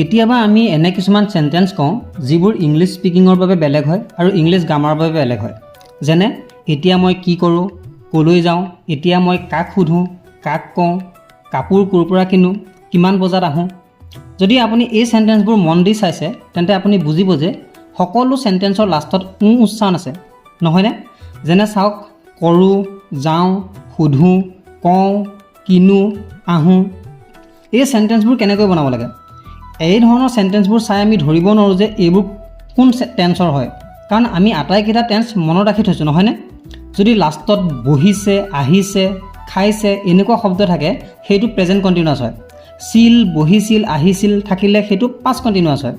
কেতিয়াবা আমি এনে কিছুমান সেন্টেন্স কওঁ যিবোৰ ইংলিছ স্পিকিঙৰ বাবে বেলেগ হয় আৰু ইংলিছ গ্ৰামাৰৰ বাবে বেলেগ হয়। যেনে এতিয়া মই কি কৰোঁ, কলৈ যাওঁ, এতিয়া মই কাক সোধোঁ, কাক কওঁ, কাপোৰ ক'ৰ পৰা কিনো, কিমান বজাত আহোঁ। যদি আপুনি এই সেন্টেন্সবোৰ মন দি চাইছে তেন্তে আপুনি বুজিব যে সকলো সেন্টেন্সৰ লাষ্টত উচ্চাৰণ আছে, নহয়নে? যেনে চাওক, কৰোঁ, যাওঁ, সোধোঁ, কওঁ, কিনো, আহোঁ। এই সেন্টেন্সবোৰ কেনেকৈ বনাব লাগে? এই ধৰণৰ সেন্টেন্সবোৰ চাই আমি ধৰিব নোৱাৰোঁ যে এইবোৰ কোন টেন্সৰ হয়, কাৰণ আমি আটাইকেইটা টেন্স মনত ৰাখি থৈছোঁ, নহয়নে? যদি লাষ্টত বহিছে, আহিছে, খাইছে এনেকুৱা শব্দ থাকে সেইটো প্ৰেজেণ্ট কণ্টিনিউৱাছ হয়। ছিল, বহিছিল, আহিছিল থাকিলে সেইটো পাষ্ট কণ্টিনিউৱাছ হয়।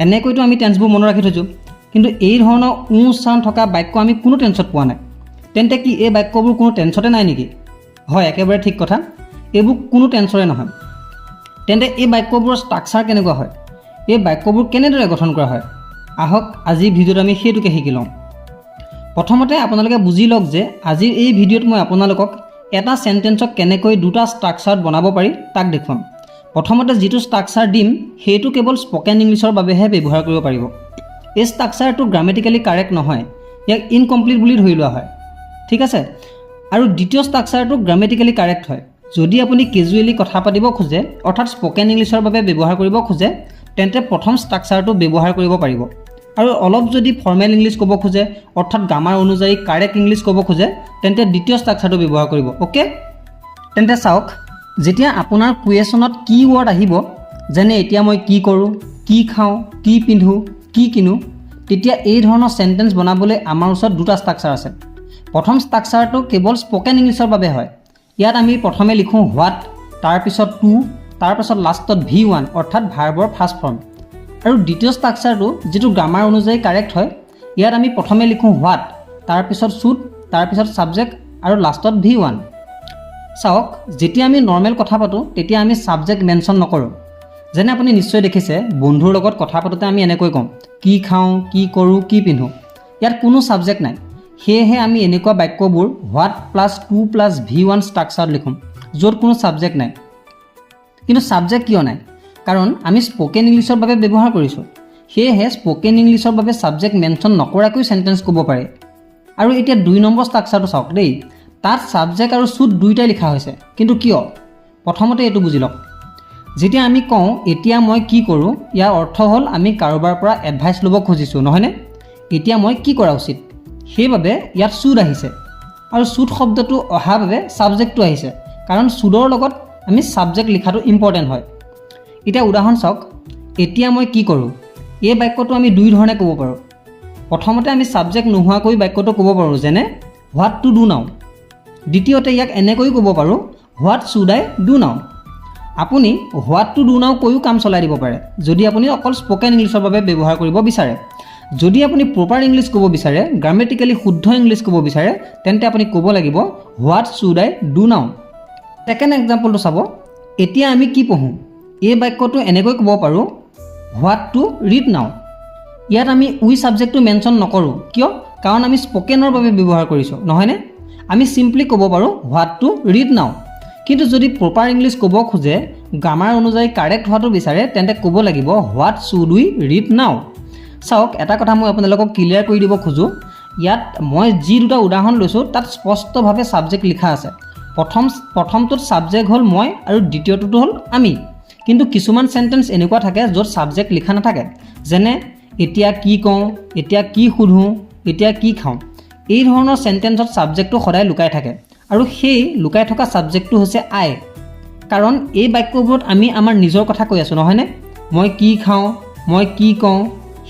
এনেকৈতো আমি টেন্সবোৰ মনত ৰাখি থৈছোঁ, কিন্তু এই ধৰণৰ উচ্চাৰণ থকা বাক্য আমি কোনো টেন্সত পোৱা নাই। তেন্তে কি এই বাক্যবোৰ কোনো টেন্সতে নাই নেকি? হয়, একেবাৰে ঠিক কথা, এইবোৰ কোনো টেন্সৰে নহয়। তেন্তে এই বাক্যবোৰৰ ষ্ট্ৰাকচাৰ কেনেকুৱা হয়, এই বাক্যবোৰ কেনেদৰে গঠন কৰা হয়, আহক আজিৰ ভিডিঅ'ত আমি সেইটোকে শিকি লওঁ। প্ৰথমতে আপোনালোকে বুজি লওক যে আজিৰ এই ভিডিঅ'ত মই আপোনালোকক এটা সেন্টেন্সক কেনেকৈ দুটা ষ্ট্ৰাকচাৰত বনাব পাৰি তাক দেখুৱাম। প্ৰথমতে যিটো ষ্ট্ৰাকচাৰ দিম সেইটো কেৱল স্পকেন ইংলিছৰ বাবেহে ব্যৱহাৰ কৰিব পাৰিব। এই ষ্ট্ৰাকচাৰটো গ্ৰামেটিকেলি কাৰেক্ট নহয়, ইয়াক ইনকমপ্লিট বুলি ধৰি লোৱা হয়, ঠিক আছে। আৰু দ্বিতীয় ষ্ট্ৰাকচাৰটো গ্ৰামেটিকেলি কাৰেক্ট হয়। যদি আপুনি কেজুৱেলি কথা পাতিব খোজে অৰ্থাৎ স্পকেন ইংলিছৰ বাবে ব্যৱহাৰ কৰিব খোজে তেন্তে প্ৰথম ষ্ট্ৰাকচাৰটো ব্যৱহাৰ কৰিব পাৰিব। আৰু অলপ যদি ফৰ্মেল ইংলিছ ক'ব খোজে অৰ্থাৎ গ্ৰামাৰ অনুযায়ী কাৰেক্ট ইংলিছ ক'ব খোজে তেন্তে দ্বিতীয় ষ্ট্ৰাকচাৰটো ব্যৱহাৰ কৰিব। অ'কে, তেন্তে চাওক, যেতিয়া আপোনাৰ কুৱেশ্যনত কি ৱৰ্ড আহিব, যেনে এতিয়া মই কি কৰোঁ, কি খাওঁ, কি পিন্ধোঁ, কি কিনো, তেতিয়া এই ধৰণৰ সেন্টেন্স বনাবলৈ আমাৰ ওচৰত দুটা ষ্ট্ৰাকচাৰ আছে। প্ৰথম ষ্ট্ৰাকচাৰটো কেৱল স্পকেন ইংলিছৰ বাবে হয়। ইয়াত আমি প্ৰথমে লিখোঁ হোৱাট, তাৰপিছত টু, তাৰপিছত লাষ্টত V1 অৰ্থাৎ ভাৰ্বৰ ফাৰ্ষ্ট ফৰ্ম। আৰু দ্বিতীয় ষ্ট্ৰাকচাৰটো যিটো গ্ৰামাৰ অনুযায়ী কাৰেক্ট হয়, ইয়াত আমি প্ৰথমে লিখোঁ হোৱাট, তাৰপিছত শুড, তাৰপিছত ছাবজেক্ট আৰু লাষ্টত V1। চাওক, যেতিয়া আমি নৰ্মেল কথা পাতোঁ তেতিয়া আমি ছাবজেক্ট মেনশ্যন নকৰোঁ। যেনে আপুনি নিশ্চয় দেখিছে বন্ধুৰ লগত কথা পাতোঁতে আমি এনেকৈ কওঁ কি খাওঁ, কি কৰোঁ, কি পিন্ধোঁ, ইয়াত কোনো ছাবজেক্ট নাই। সেয়েহে আমি এনেকুৱা বাক্যবোৰ what plus to plus V1 ষ্ট্ৰাকচাৰত লিখোঁ য'ত কোনো ছাবজেক্ট নাই। কিন্তু ছাবজেক্ট কিয় নাই? কাৰণ আমি স্পকেন ইংলিছৰ বাবে ব্যৱহাৰ কৰিছোঁ। সেয়েহে স্পকেন ইংলিছৰ বাবে ছাবজেক্ট মেনশ্যন নকৰাকৈ সেন্টেন্স ক'ব পাৰে। আৰু এতিয়া 2 নম্বৰ ষ্ট্ৰাকচাৰটো চাওক দেই, তাত ছাবজেক্ট আৰু শুড দুয়োটাই লিখা হৈছে, কিন্তু কিয়? প্ৰথমতে এইটো বুজি লওক। যেতিয়া আমি কওঁ এতিয়া মই কি কৰোঁ, ইয়াৰ অৰ্থ হ'ল আমি কাৰোবাৰ পৰা এডভাইচ ল'ব খুজিছোঁ, নহয়নে? এতিয়া মই কি কৰা উচিত, সেইবাবে ইয়াত শুড আহিছে। আৰু শুড শব্দটো অহাৰ বাবে ছাবজেক্টটো আহিছে, কাৰণ শুডৰ লগত আমি ছাবজেক্ট লিখাটো ইম্পৰ্টেণ্ট হয়। এতিয়া উদাহৰণ চাওক, এতিয়া মই কি কৰোঁ, এই বাক্যটো আমি দুই ধৰণে ক'ব পাৰোঁ। প্ৰথমতে আমি ছাবজেক্ট নোহোৱাকৈ বাক্যটো ক'ব পাৰোঁ, যেনে হোৱাট টু ডু নাও। দ্বিতীয়তে ইয়াক এনেকৈ ক'ব পাৰোঁ, হোৱাট শুড আই ডু নাও। আপুনি হোৱাট টু ডু নাও কৈও কাম চলাই দিব পাৰে যদি আপুনি অকল স্পকেন ইংলিছৰ বাবে ব্যৱহাৰ কৰিব বিচাৰে। যদি আপুনি প্ৰপাৰ ইংলিছ ক'ব বিচাৰে, গ্ৰামেটিকেলি শুদ্ধ ইংলিছ ক'ব বিচাৰে, তেন্তে আপুনি ক'ব লাগিব what should I do now. Second এক্সাম্পলটো চাব, এতিয়া আমি কি পঢ়োঁ, এই বাক্যটো এনেকৈ ক'ব পাৰোঁ হোৱাট টু ৰিড নাও। ইয়াত আমি উই ছাবজেক্টটো মেনশ্যন নকৰোঁ, কিয়? কাৰণ আমি স্পকেনৰ বাবে ব্যৱহাৰ কৰিছোঁ, নহয়নে? আমি চিম্পলি ক'ব পাৰোঁ হোৱাট টু ৰিড নাও। কিন্তু যদি প্ৰপাৰ ইংলিছ ক'ব খোজে, গ্ৰামাৰ অনুযায়ী কাৰেক্ট হোৱাটো বিচাৰে, তেন্তে ক'ব লাগিব হোৱাট শুড উই ৰিড নাও। চাওক, এটা কথা মই আপোনালোকক ক্লিয়াৰ কৰি দিব খোজোঁ, ইয়াত মই যি দুটা উদাহৰণ লৈছোঁ তাত স্পষ্টভাৱে ছাবজেক্ট লিখা আছে। প্ৰথমটোত ছাবজেক্ট হ'ল মই আৰু দ্বিতীয়টোত হ'ল আমি। কিন্তু কিছুমান সেন্টেন্স এনেকুৱা থাকে য'ত ছাবজেক্ট লিখা নাথাকে, যেনে এতিয়া কি কওঁ, এতিয়া কি সোধোঁ, এতিয়া কি খাওঁ। এই ধৰণৰ সেন্টেন্সত ছাবজেক্টটো সদায় লুকাই থাকে, আৰু সেই লুকাই থকা ছাবজেক্টটো হৈছে আই। কাৰণ এই বাক্যবোৰত আমি আমাৰ নিজৰ কথা কৈ আছোঁ, নহয়নে? মই কি খাওঁ, মই কি কওঁ,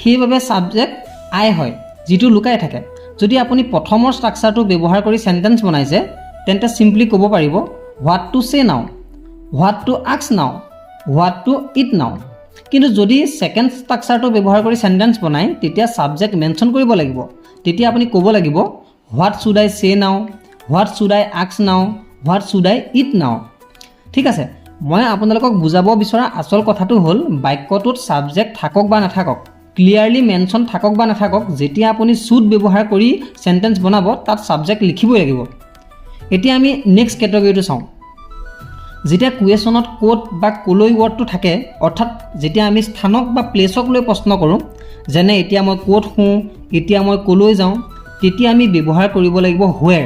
সেইবাবে ছাবজেক্ট আই হয়, যিটো লুকাই থাকে। যদি আপুনি প্ৰথমৰ ষ্ট্ৰাকচাৰটো ব্যৱহাৰ কৰি সেন্টেন্স বনাইছে তেন্তে চিম্পলি ক'ব পাৰিব হোৱাট টু চে নাও, হোৱাট টু আস্ক নাও, হোৱাট টু ইট নাও। কিন্তু যদি ছেকেণ্ড ষ্ট্ৰাকচাৰটো ব্যৱহাৰ কৰি সেন্টেন্স বনায় তেতিয়া ছাবজেক্ট মেনশ্যন কৰিব লাগিব। তেতিয়া আপুনি ক'ব লাগিব হোৱাট শুড আই চে নাও, হোৱাট শুড আই আস্ক নাও, হোৱাট শুড আই ইট নাও। ঠিক আছে, মই আপোনালোকক বুজাব বিচৰা আচল কথাটো হ'ল বাক্যটোত ছাবজেক্ট থাকক বা নাথাকক, ক্লিয়াৰলি মেনশ্যন থাকক বা নাথাকক, যেতিয়া আপুনি শুড ব্যৱহাৰ কৰি সেন্টেন্স বনাব তাত ছাবজেক্ট লিখিবই লাগিব। এতিয়া আমি নেক্সট কেটেগৰীটো চাওঁ। যেতিয়া কুৱেশ্যনত ক'ত বা ক'লৈ ৱৰ্ডটো থাকে, অৰ্থাৎ যেতিয়া আমি স্থানক বা প্লেচক লৈ প্ৰশ্ন কৰোঁ, যেনে এতিয়া মই ক'ত শুওঁ, এতিয়া মই ক'লৈ যাওঁ, তেতিয়া আমি ব্যৱহাৰ কৰিব লাগিব হুৱেৰ।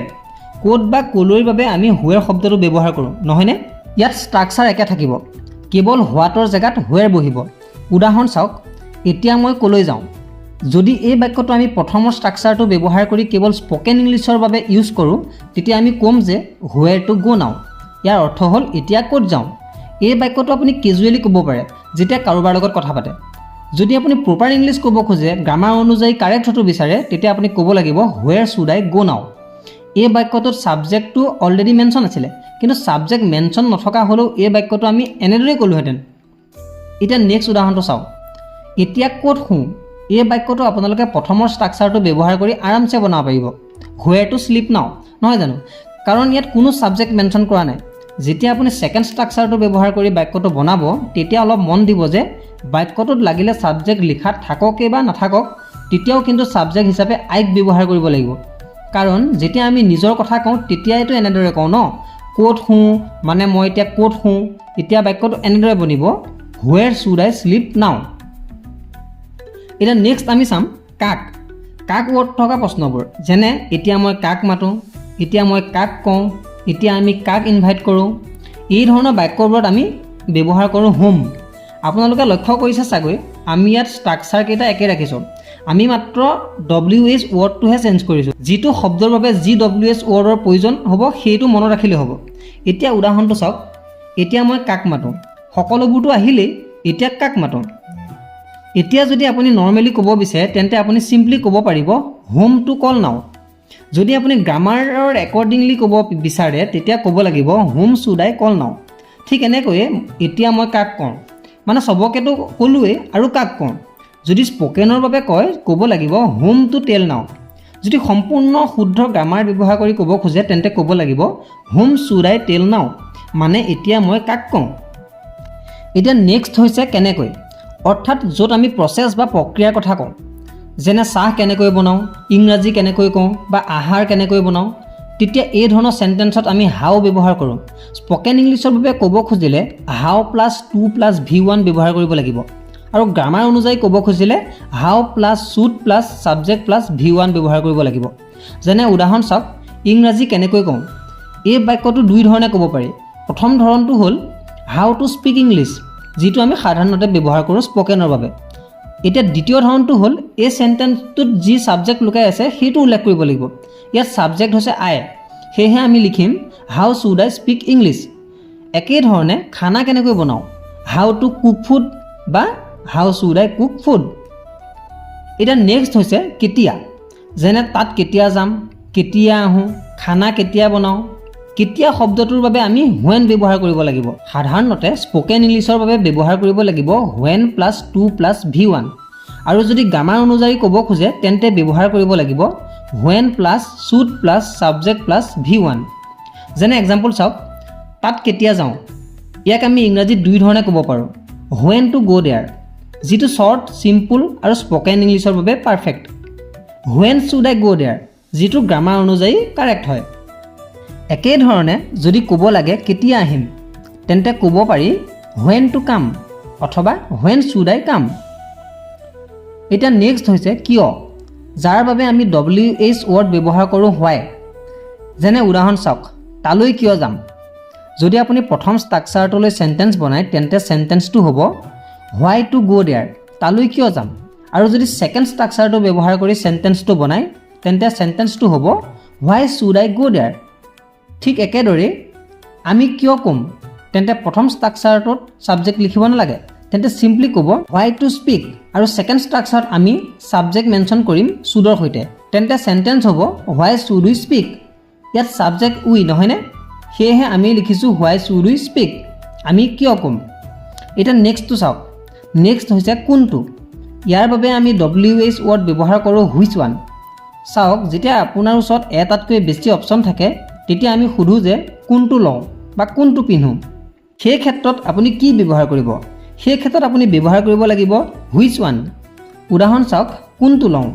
ক'ত বা ক'লৈৰ বাবে আমি হুৱেৰ শব্দটো ব্যৱহাৰ কৰোঁ, নহয়নে? ইয়াত ষ্ট্ৰাকচাৰ একে থাকিব, কেৱল হোৱাটৰ জেগাত হুৱেৰ বহিব। উদাহৰণ চাওক, এতিয়া মই ক'লৈ যাওঁ। যদি এই বাক্যটো আমি প্ৰথমৰ ষ্ট্ৰাকচাৰটো ব্যৱহাৰ কৰি কেৱল স্পকেন ইংলিছৰ বাবে ইউজ কৰোঁ, তেতিয়া আমি ক'ম যে হুৱেৰ টু গ' নাও। ইয়াৰ অৰ্থ হ'ল এতিয়া ক'ত যাওঁ। এই বাক্যটো আপুনি কেজুৱেলি ক'ব পাৰে যেতিয়া কাৰোবাৰ লগত কথা পাতে। যদি আপুনি প্ৰপাৰ ইংলিছ ক'ব খোজে, গ্ৰামাৰ অনুযায়ী কাৰেক্ট হয়তো বিচাৰে, তেতিয়া আপুনি ক'ব লাগিব হুৱেৰ শুড আই গ' নাও। এই বাক্যটোত ছাবজেক্টটো অলৰেডি মেনশ্যন আছিলে, কিন্তু ছাবজেক্ট মেনশ্যন নথকা হ'লেও এই বাক্যটো আমি এনেদৰেই ক'লোহেঁতেন। এতিয়া নেক্সট উদাহৰণটো চাওঁ, এতিয়া ক'ত শুওঁ। এই বাক্যটো আপোনালোকে প্ৰথমৰ ষ্ট্ৰাকচাৰটো ব্যৱহাৰ কৰি আৰামছে বনাব পাৰিব, হুৱেৰ টু শ্লিপ নাও, নহয় জানো? কাৰণ ইয়াত কোনো ছাবজেক্ট মেনশ্যন কৰা নাই। যেতিয়া আপুনি ছেকেণ্ড ষ্ট্ৰাকচাৰটো ব্যৱহাৰ কৰি বাক্যটো বনাব, তেতিয়া অলপ মন দিব যে বাক্যটোত লাগিলে ছাবজেক্ট লিখাত থাককে বা নাথাকক, তেতিয়াও কিন্তু ছাবজেক্ট হিচাপে আইক ব্যৱহাৰ কৰিব লাগিব। কাৰণ যেতিয়া আমি নিজৰ কথা কওঁ, তেতিয়াইতো এনেদৰে কওঁ ন, ক'ত শুওঁ মানে মই এতিয়া ক'ত শুওঁ। এতিয়া বাক্যটো এনেদৰে বনিব, হুৱেৰ শুড আই শ্লিপ নাও। এতিয়া নেক্সট আমি চাম কাক। কাক ৱৰ্ড থকা প্ৰশ্নবোৰ, যেনে এতিয়া মই কাক মাতোঁ, এতিয়া মই কাক কওঁ, এতিয়া আমি কাক ইনভাইট কৰোঁ। এই ধৰণৰ বাক্যবোৰত আমি ব্যৱহাৰ কৰোঁ হোম। আপোনালোকে লক্ষ্য কৰিছে চাগৈ, আমি ইয়াত ষ্ট্ৰাকচাৰকেইটা একে ৰাখিছোঁ, আমি মাত্ৰ WH ৱৰ্ডটোহে চেঞ্জ কৰিছোঁ। যিটো শব্দৰ বাবে GWH ৱৰ্ডৰ প্ৰয়োজন হ'ব সেইটো মনত ৰাখিলে হ'ব। এতিয়া উদাহৰণটো চাওক, এতিয়া মই কাক মাতোঁ, সকলোবোৰতো আহিলেই, এতিয়া কাক মাতোঁ। এতিয়া যদি আপুনি নৰ্মেলি ক'ব বিচাৰে, তেন্তে আপুনি চিম্পলি ক'ব পাৰিব হোম টু কল নাও। যদি আপুনি গ্ৰামাৰৰ একৰ্ডিংলি ক'ব বিচাৰে, তেতিয়া ক'ব লাগিব home should I call now. ঠিক এনেকৈয়ে এতিয়া মই কাক কওঁ, মানে চবকেতো ক'লোৱেই আৰু কাক কওঁ। যদি স্পকেনৰ বাবে কয়, ক'ব লাগিব হোম টু টেল নাও। যদি সম্পূৰ্ণ শুদ্ধ গ্ৰামাৰ ব্যৱহাৰ কৰি ক'ব খোজে, তেন্তে ক'ব লাগিব হোম শুড আই টেল নাও, মানে এতিয়া মই কাক কওঁ। এতিয়া নেক্সট হৈছে কেনেকৈ, অৰ্থাৎ য'ত আমি প্ৰচেছ বা প্ৰক্ৰিয়াৰ কথা কওঁ, যেনে চাহ কেনেকৈ বনাওঁ, ইংৰাজী কেনেকৈ কওঁ বা আহাৰ কেনেকৈ বনাওঁ। তেতিয়া এই ধৰণৰ চেণ্টেন্সত আমি হাও ব্যৱহাৰ কৰোঁ। স্পকেন ইংলিছৰ বাবে ক'ব খুজিলে how plus to plus V1 ব্যৱহাৰ কৰিব লাগিব, আৰু গ্ৰামাৰ অনুযায়ী ক'ব খুজিলে how plus should plus subject plus V1 ব্যৱহাৰ কৰিব লাগিব। যেনে উদাহৰণ চাওক, ইংৰাজী কেনেকৈ কওঁ। এই বাক্যটো দুই ধৰণে ক'ব পাৰি। প্ৰথম ধৰণটো হ'ল হাও টু স্পীক ইংলিছ, যিটো আমি সাধাৰণতে ব্যৱহাৰ কৰোঁ স্পকেনৰ বাবে। এতিয়া দ্বিতীয় ধৰণটো হ'ল এই চেণ্টেন্সটোত যি ছাবজেক্ট লুকাই আছে সেইটো উল্লেখ কৰিব লাগিব। ইয়াত ছাবজেক্ট হৈছে আই, সেয়েহে আমি লিখিম হাউ শুড আই স্পীক ইংলিছ। একেধৰণে খানা কেনেকৈ বনাওঁ, হাউ টু কুক ফুড বা হাউ শুড আই কুক ফুড। এতিয়া নেক্সট হৈছে কেতিয়া, যেনে তাত কেতিয়া যাম, কেতিয়া আহোঁ, খানা কেতিয়া বনাওঁ। কেতিয়া শব্দটোৰ বাবে আমি হুৱেন ব্যৱহাৰ কৰিব লাগিব। সাধাৰণতে স্পকেন ইংলিছৰ বাবে ব্যৱহাৰ কৰিব লাগিব when plus to plus V1, আৰু যদি গ্ৰামাৰ অনুযায়ী ক'ব খোজে, তেন্তে ব্যৱহাৰ কৰিব লাগিব when plus should plus subject plus V1। যেনে এক্সাম্পল চাওক, তাত কেতিয়া যাওঁ। ইয়াক আমি ইংৰাজীত দুই ধৰণে ক'ব পাৰোঁ, হুৱেন টু গ' দেয়াৰ, যিটো শ্বৰ্ট, চিম্পুল আৰু স্পকেন ইংলিছৰ বাবে পাৰফেক্ট। হুৱেন শুড আই গ' দেয়াৰ, যিটো গ্ৰামাৰ অনুযায়ী কাৰেক্ট হয়। একেধৰণে যদি ক'ব লাগে কেতিয়া আহিম, তেন্তে ক'ব পাৰি হুৱেন টু কাম অথবা হুৱেন শুড আই কাম। এতিয়া নেক্সট হৈছে কিয়, যাৰ বাবে আমি WH ৱৰ্ড ব্যৱহাৰ কৰোঁ হোৱাই। যেনে উদাহৰণ চাওক, তালৈ কিয় যাম। যদি আপুনি প্ৰথম ষ্ট্ৰাকচাৰটোলৈ চেণ্টেন্স বনায়, তেন্তে চেণ্টেন্সটো হ'ব হোৱাই টু গ' দেয়াৰ, তালৈ কিয় যাম। আৰু যদি ছেকেণ্ড ষ্ট্ৰাকচাৰটো ব্যৱহাৰ কৰি চেণ্টেন্সটো বনায়, তেন্তে চেণ্টেন্সটো হ'ব হোৱাই শুড আই গ' দেয়াৰ। ঠিক একেদৰে আমি কিয় ক'ম, তেন্তে প্ৰথম ষ্ট্ৰাকচাৰটোত ছাবজেক্ট লিখিব নালাগে, তেন্তে চিম্পলি ক'ব হোৱাই টু স্পীক, আৰু ছেকেণ্ড ষ্ট্ৰাকচাৰত আমি ছাবজেক্ট মেনশ্যন কৰিম শুডৰ সৈতে, তেন্তে চেণ্টেন্স হ'ব হোৱাই শুড উই স্পীক। ইয়াত ছাবজেক্ট উই নহয়নে, সেয়েহে আমি লিখিছোঁ হোৱাই শুড উই স্পীক, আমি কিয় ক'ম। এতিয়া নেক্সটটো চাওক, নেক্সট হৈছে কোনটো। ইয়াৰ বাবে আমি WH ৱৰ্ড ব্যৱহাৰ কৰোঁ হুইচ ওৱান। চাওক, যেতিয়া আপোনাৰ ওচৰত এটাতকৈ বেছি অপশ্যন থাকে, তেতিয়া আমি সোধোঁ যে কোনটো লওঁ বা কোনটো পিন্ধোঁ। সেই ক্ষেত্ৰত আপুনি কি ব্যৱহাৰ কৰিব, সেই ক্ষেত্ৰত আপুনি ব্যৱহাৰ কৰিব লাগিব হুইচ ওৱান। উদাহৰণ চাওক, কোনটো লওঁ।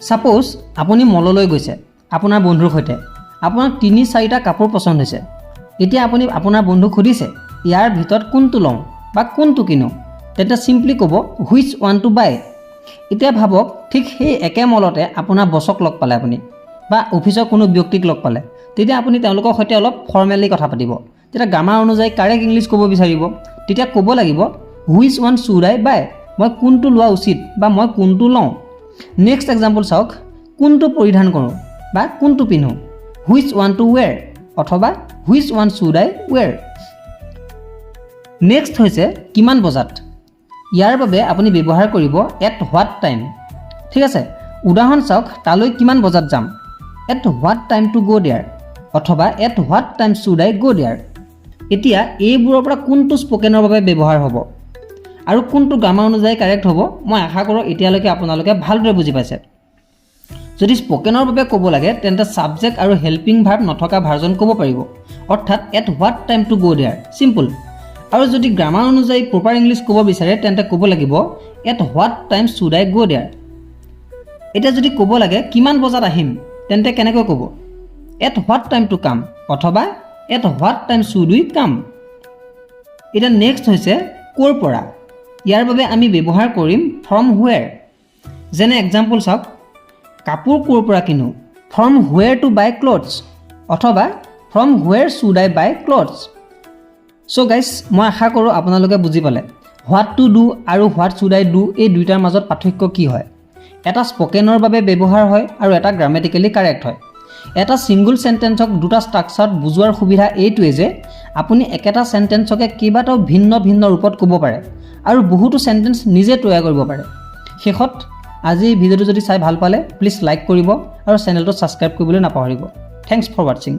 ছাপ'জ আপুনি মললৈ গৈছে আপোনাৰ বন্ধুৰ সৈতে, আপোনাক 3-4টা কাপোৰ পচন্দ হৈছে। এতিয়া আপুনি আপোনাৰ বন্ধুক সুধিছে ইয়াৰ ভিতৰত কোনটো লওঁ বা কোনটো কিনো, তেন্তে চিম্পলি ক'ব হুইচ ওৱান টু বাই। এতিয়া ভাবক ঠিক সেই একে মলতে আপোনাৰ বছক লগ পালে আপুনি বা অফিচৰ কোনো ব্যক্তিক লগ পালে, তেতিয়া আপুনি তেওঁলোকৰ সৈতে অলপ ফৰ্মেলি কথা পাতিব। তেতিয়া গ্ৰামাৰ অনুযায়ী কাৰেক্ট ইংলিছ ক'ব বিচাৰিব। তেতিয়া ক'ব লাগিব হুইচ ওৱান শুড আই বাই, মই কোনটো লোৱা উচিত বা মই কোনটো লওঁ। নেক্সট এক্সাম্পল চাওক, কোনটো পৰিধান কৰোঁ বা কোনটো পিন্ধোঁ, হুইচ ওৱান টু ৱেৰ অথবা which one should I wear. Next হৈছে কিমান বজাত। ইয়াৰ বাবে আপুনি ব্যৱহাৰ কৰিব এট হোৱাট টাইম। ঠিক আছে, উদাহৰণ চাওক, তালৈ কিমান বজাত যাম, এট হোৱাট টাইম টু গ' দেয়াৰ অথবা এট হোৱাট টাইম শুড আই গ' দেয়াৰ। এতিয়া এইবোৰৰ পৰা কোনটো স্পকেনৰ বাবে ব্যৱহাৰ হ'ব আৰু কোনটো গ্ৰামাৰ অনুযায়ী কাৰেক্ট হ'ব, মই আশা কৰোঁ এতিয়ালৈকে আপোনালোকে ভালদৰে বুজি পাইছে। যদি স্পকেনৰ বাবে ক'ব লাগে তেন্তে ছাবজেক্ট আৰু হেল্পিং ভাৰ্ব নথকা ভাৰ্জন ক'ব পাৰিব, অৰ্থাৎ এট হোৱাট টাইম টু গ' দেয়াৰ, চিম্পল। আৰু যদি গ্ৰামাৰ অনুযায়ী প্ৰপাৰ ইংলিছ ক'ব বিচাৰে তেন্তে ক'ব লাগিব এট হোৱাট টাইম শুড আই গ' দেয়াৰ। এতিয়া যদি ক'ব লাগে কিমান বজাত আহিম তেন্তে কেনেকৈ ক'ব, at what time to come অথবা at what time should we come. এতিয়া নেক্সট হৈছে ক'ৰ পৰা। ইয়াৰ বাবে আমি ব্যৱহাৰ কৰিম ফ্ৰম হুৱেৰ। যেনে এক্সাম্পল চাওক, কাপোৰ ক'ৰ পৰা কিনো, from where to buy clothes অথবা from where should I buy clothes. So' guys, মই আশা কৰোঁ আপোনালোকে বুজি পালে হোৱাট টু ডু আৰু হোৱাট শুড আই ডু এই দুয়োটাৰ মাজত পাৰ্থক্য কি হয়। এটা স্পকেনৰ বাবে ব্যৱহাৰ হয় আৰু এটা গ্ৰামেটিকেলি কাৰেক্ট হয়। এটা ছিংগুল চেণ্টেন্সক দুটা ষ্ট্ৰাকচাৰত বুজোৱাৰ সুবিধা এইটোৱে যে আপুনি একেটা চেণ্টেন্সকে কেইবাটাও ভিন্ন ভিন্ন ৰূপত ক'ব পাৰে আৰু বহুতো চেণ্টেন্স নিজে তৈয়াৰ কৰিব পাৰে। শেষত আজি এই ভিডিঅ'টো যদি চাই ভাল পালে প্লিজ লাইক কৰিব আৰু চেনেলটো ছাবস্ক্ৰাইব কৰিবলৈ নাপাহৰিব। Thanks for ৱাটছিং।